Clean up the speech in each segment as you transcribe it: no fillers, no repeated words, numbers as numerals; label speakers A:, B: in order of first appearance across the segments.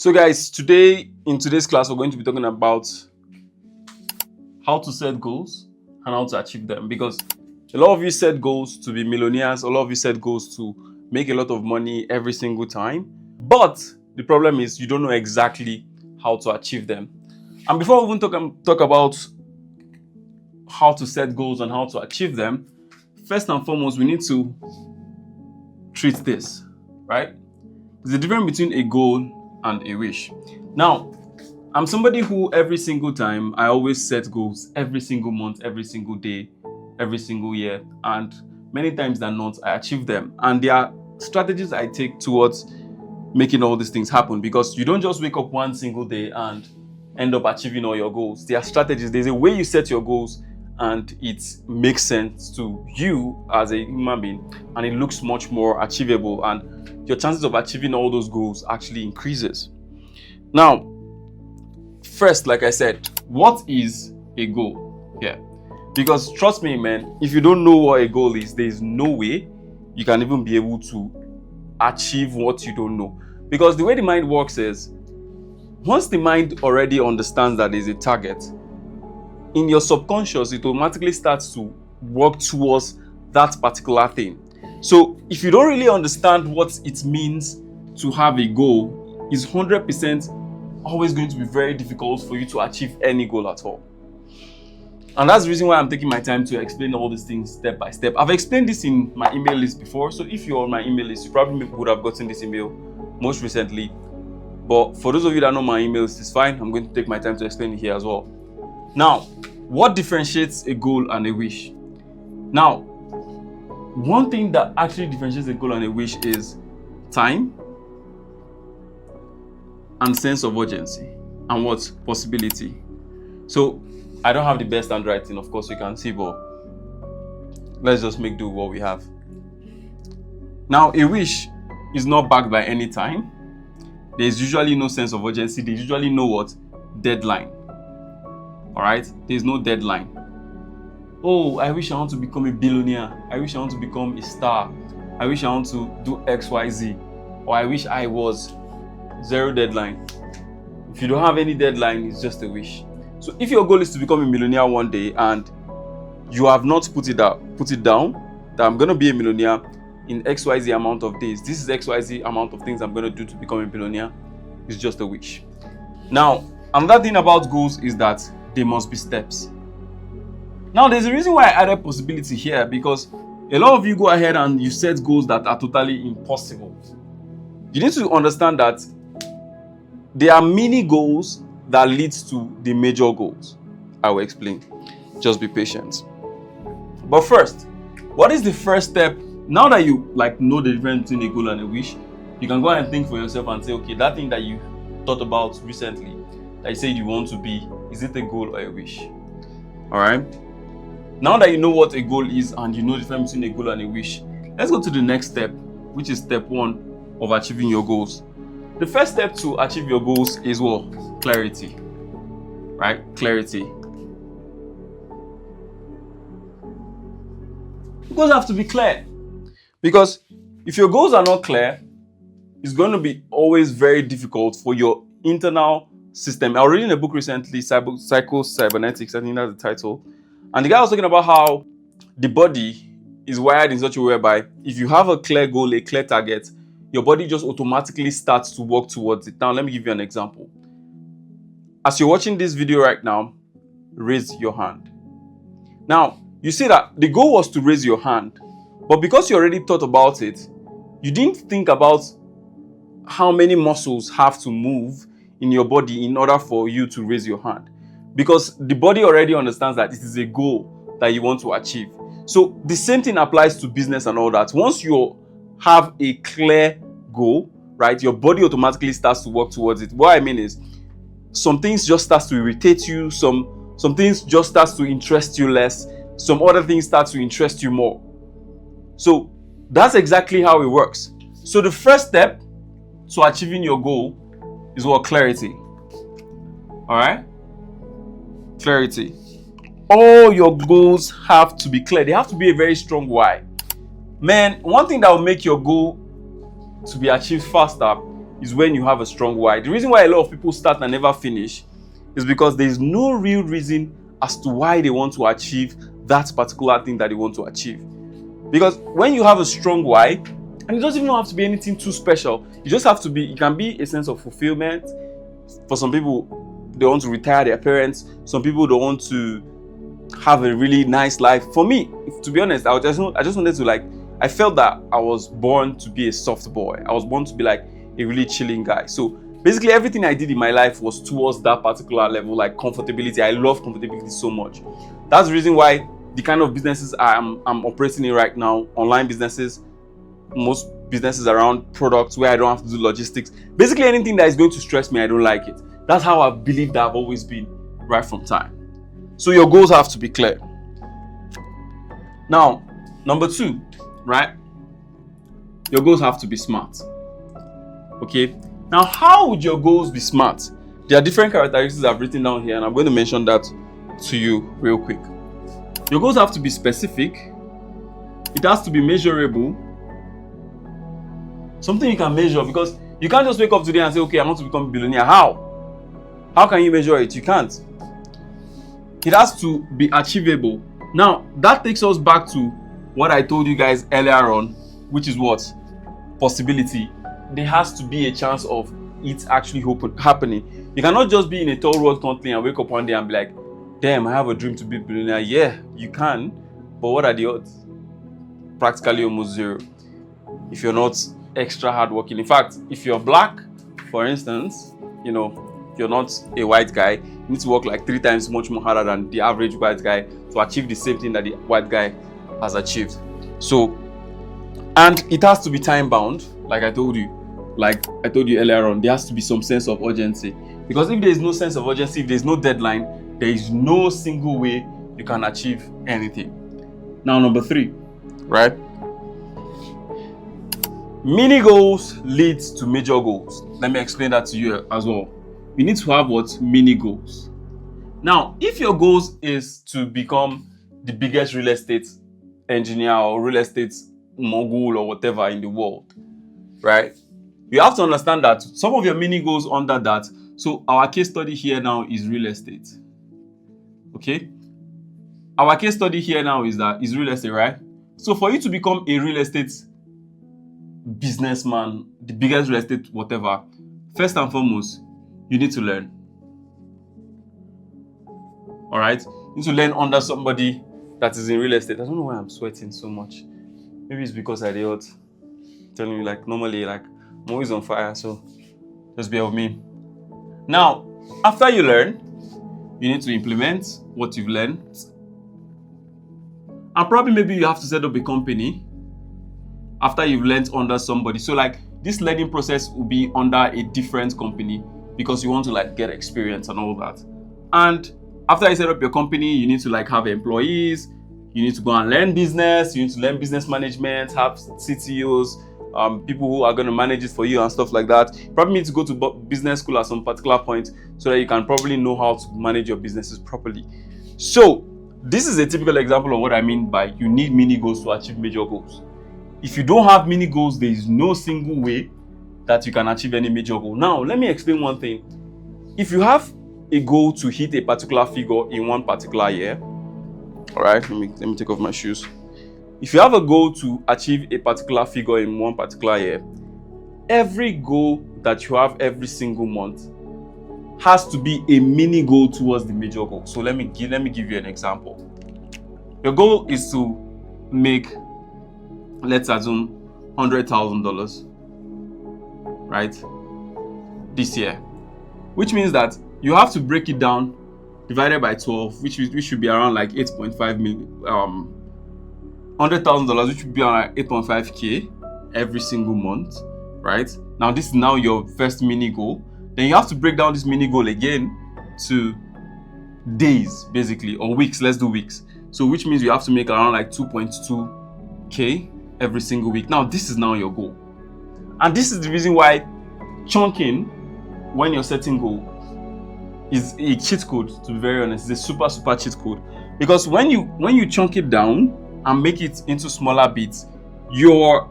A: So guys, in today's class, we're going to be talking about how to set goals and how to achieve them, because a lot of you set goals to be millionaires, a lot of you set goals to make a lot of money every single time, but the problem is you don't know exactly how to achieve them. And before we even talk about how to set goals and how to achieve them, first and foremost, we need to treat this, right? There's a difference between a goal and a wish. Now, I'm somebody who every single time I always set goals every single month, every single day, every single year, and many times than not, I achieve them. And there are strategies I take towards making all these things happen, because you don't just wake up one single day and end up achieving all your goals. There are strategies. There's a way you set your goals and it makes sense to you as a human being, and it looks much more achievable, and your chances of achieving all those goals actually increases. Now, first, like I said, what is a goal here? Because trust me, man, if you don't know what a goal is, there's no way you can even be able to achieve what you don't know. Because the way the mind works is, once the mind already understands that there's a target, in your subconscious, it automatically starts to work towards that particular thing. So if you don't really understand what it means to have a goal, it's 100% always going to be very difficult for you to achieve any goal at all. And that's the reason why I'm taking my time to explain all these things step by step. I've explained this in my email list before, so if you're on my email list, you probably would have gotten this email most recently. But for those of you that know my emails, it's fine. I'm going to take my time to explain it here as well. Now, what differentiates a goal and a wish? Now, one thing that actually differentiates a goal and a wish is time and sense of urgency and what? Possibility. So, I don't have the best handwriting, of course you can see, but let's just make do with what we have. Now, a wish is not backed by any time. There's usually no sense of urgency. There's usually no what? Deadline. Alright? There's no deadline. Oh, I wish I want to become a billionaire. I wish I want to become a star. I wish I want to do XYZ. Or I wish I was. Zero deadline. If you don't have any deadline, it's just a wish. So if your goal is to become a millionaire one day and you have not put it down that I'm going to be a millionaire in XYZ amount of days, this is XYZ amount of things I'm going to do to become a billionaire, it's just a wish. Now, another thing about goals is that they must be steps. Now, there's a reason why I added possibility here, because a lot of you go ahead and you set goals that are totally impossible. You need to understand that there are mini goals that leads to the major goals. I will explain. Just be patient. But first, what is the first step? Now that you know the difference between a goal and a wish, you can go ahead and think for yourself and say, okay, that thing that you thought about recently, that you said you want to be, is it a goal or a wish? Alright? Now that you know what a goal is and you know the difference between a goal and a wish, let's go to the next step, which is step 1 of achieving your goals. The first step to achieve your goals is what? Clarity. Right? Clarity. Goals have to be clear. Because if your goals are not clear, it's going to be always very difficult for your internal system. I was reading a book recently, Psycho-Cybernetics, I think that's the title. And the guy was talking about how the body is wired in such a way whereby if you have a clear goal, a clear target, your body just automatically starts to work towards it. Now, let me give you an example. As you're watching this video right now, raise your hand. Now, you see that the goal was to raise your hand, but because you already thought about it, you didn't think about how many muscles have to move in your body in order for you to raise your hand. Because the body already understands that it is a goal that you want to achieve. So the same thing applies to business and all that. Once you have a clear goal, right, your body automatically starts to work towards it. What I mean is, some things just starts to irritate you, some things just starts to interest you less, some other things start to interest you more. So that's exactly how it works. So the first step to achieving your goal is what? Clarity. Alright? Clarity. All your goals have to be clear. They have to be a very strong why. Man, one thing that will make your goal to be achieved faster is when you have a strong why. The reason why a lot of people start and never finish is because there is no real reason as to why they want to achieve that particular thing that they want to achieve. Because when you have a strong why, and it doesn't even have to be anything too special, it just have to be, it can be a sense of fulfillment. For some people, they want to retire their parents. Some people don't want to have a really nice life. For me, to be honest, I just wanted to, like, I felt that I was born to be a soft boy. I was born to be like a really chilling guy. So basically everything I did in my life was towards that particular level, like comfortability. I love comfortability so much. That's the reason why the kind of businesses I'm operating in right now, online businesses, most businesses around products where I don't have to do logistics, basically anything that is going to stress me, I don't like it. That's how I believe that I've always been right from time. So your goals have to be clear. Now, number 2, right? Your goals have to be smart. Okay? Now, how would your goals be smart? There are different characteristics I've written down here, and I'm going to mention that to you real quick. Your goals have to be specific. It has to be measurable. Something you can measure, because you can't just wake up today and say, okay, I want to become a billionaire. How? How can you measure it? You can't. It has to be achievable. Now, that takes us back to what I told you guys earlier on, which is what? Possibility. There has to be a chance of it actually happening. You cannot just be in a third world country and wake up one day and be like, damn, I have a dream to be a billionaire. Yeah, you can, but what are the odds? Practically almost zero. If you're not extra hardworking. In fact, if you're black, for instance, you know, you're not a white guy, you need to work like 3 times much more harder than the average white guy to achieve the same thing that the white guy has achieved. So, and it has to be time bound, like I told you earlier on. There has to be some sense of urgency, because if there is no sense of urgency, if there is no deadline, there is no single way you can achieve anything. Now, number 3, right? Mini goals leads to major goals. Let me explain that to you as well. You need to have what? Mini goals. Now, if your goals is to become the biggest real estate engineer or real estate mogul or whatever in the world, right? You have to understand that some of your mini goals under that. So our case study here now is real estate. Okay? Our case study here now is real estate, right? So for you to become a real estate businessman, the biggest real estate whatever, first and foremost, you need to learn. All right? You need to learn under somebody that is in real estate. I don't know why I'm sweating so much. Maybe it's because I did telling you, like, normally, like, I'm always on fire, so just bear with me. Now, after you learn, you need to implement what you've learned. And probably maybe you have to set up a company after you've learned under somebody. So like this learning process will be under a different company because you want to like get experience and all that. And after you set up your company, you need to like have employees, you need to go and learn business, you need to learn business management, have CTOs, people who are going to manage it for you and stuff like that. You probably need to go to business school at some particular point so that you can probably know how to manage your businesses properly. So this is a typical example of what I mean by you need mini goals to achieve major goals. If you don't have mini goals, there is no single way that you can achieve any major goal. Now, let me explain one thing. If you have a goal to hit a particular figure in one particular year, all right, let me take off my shoes. If you have a goal to achieve a particular figure in one particular year, every goal that you have every single month has to be a mini goal towards the major goal. So let me give you an example. Your goal is to make, let's assume, $100,000, right, this year, which means that you have to break it down, divided by 12, which should be around like 8.5 million, $100,000, which would be around 8.5K every single month, right? Now this is now your first mini goal. Then you have to break down this mini goal again to days, basically, or weeks. Let's do weeks. So which means you have to make around like 2.2K every single week. Now this is now your goal. And this is the reason why chunking, when you're setting goal, is a cheat code, to be very honest. It's a super cheat code. Because when you chunk it down and make it into smaller bits, your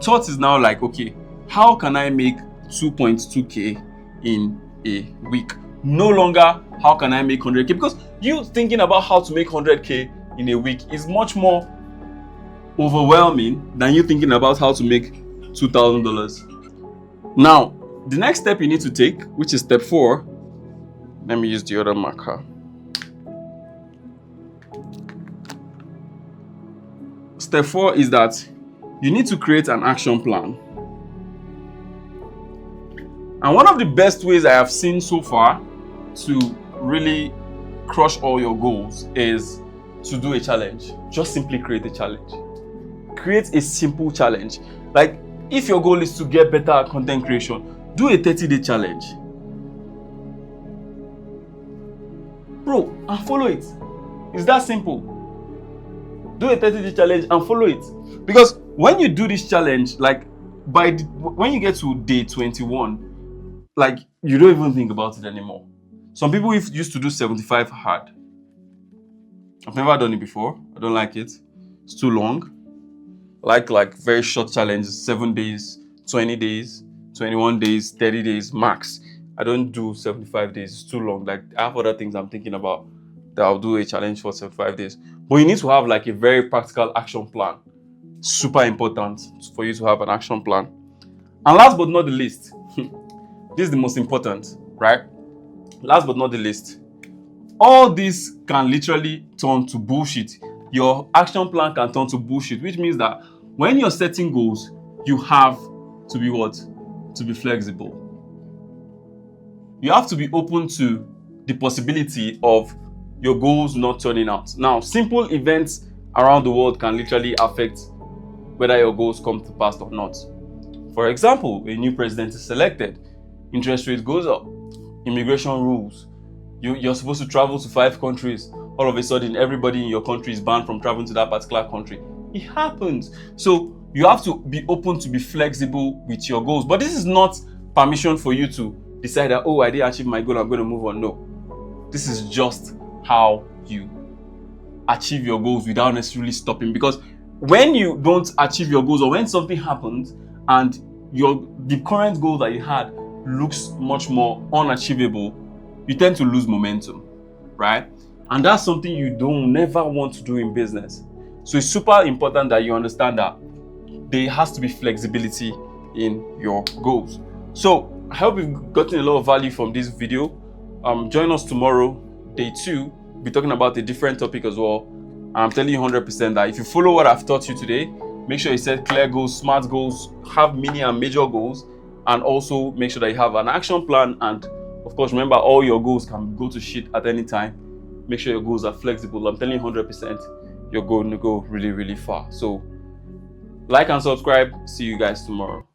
A: thought is now like, okay, how can I make 2.2k in a week. No longer how can I make 100k, because you thinking about how to make 100k in a week is much more overwhelming than you thinking about how to make $2,000. Now, the next step you need to take, which is step 4, let me use the other marker. Step 4 is that you need to create an action plan. And one of the best ways I have seen so far to really crush all your goals is to do a challenge. Just simply create a challenge. Create a simple challenge. Like, if your goal is to get better at content creation, do a 30-day challenge. Bro, and follow it. It's that simple. Do a 30-day challenge and follow it. Because when you do this challenge, like when you get to day 21, like you don't even think about it anymore. Some people used to do 75 hard. I've never done it before. I don't like it. It's too long. Like very short challenges, 7 days, 20 days, 21 days, 30 days max. I don't do 75 days. It's too long. Like, I have other things I'm thinking about that I'll do a challenge for 75 days. But you need to have like a very practical action plan. Super important for you to have an action plan. And last but not the least, this is the most important, right? Last but not the least, all this can literally turn to bullshit. Your action plan can turn to bullshit, which means that when you're setting goals, you have to be what? To be flexible. You have to be open to the possibility of your goals not turning out. Now, simple events around the world can literally affect whether your goals come to pass or not. For example, a new president is selected, interest rate goes up, immigration rules, you're supposed to travel to 5 countries, all of a sudden everybody in your country is banned from traveling to that particular country. It happens. So you have to be open to be flexible with your goals. But this is not permission for you to decide that, oh, I didn't achieve my goal, I'm going to move on. No. This is just how you achieve your goals without necessarily stopping. Because when you don't achieve your goals, or when something happens and the current goal that you had looks much more unachievable, you tend to lose momentum, right? And that's something you don't never want to do in business. So it's super important that you understand that there has to be flexibility in your goals. So I hope you've gotten a lot of value from this video. Join us tomorrow, day 2. We'll be talking about a different topic as well. I'm telling you 100% that if you follow what I've taught you today, make sure you set clear goals, smart goals, have mini and major goals, and also make sure that you have an action plan. And of course, remember, all your goals can go to shit at any time. Make sure your goals are flexible. I'm telling you 100%, you're going to go really, really far. So like and subscribe. See you guys tomorrow.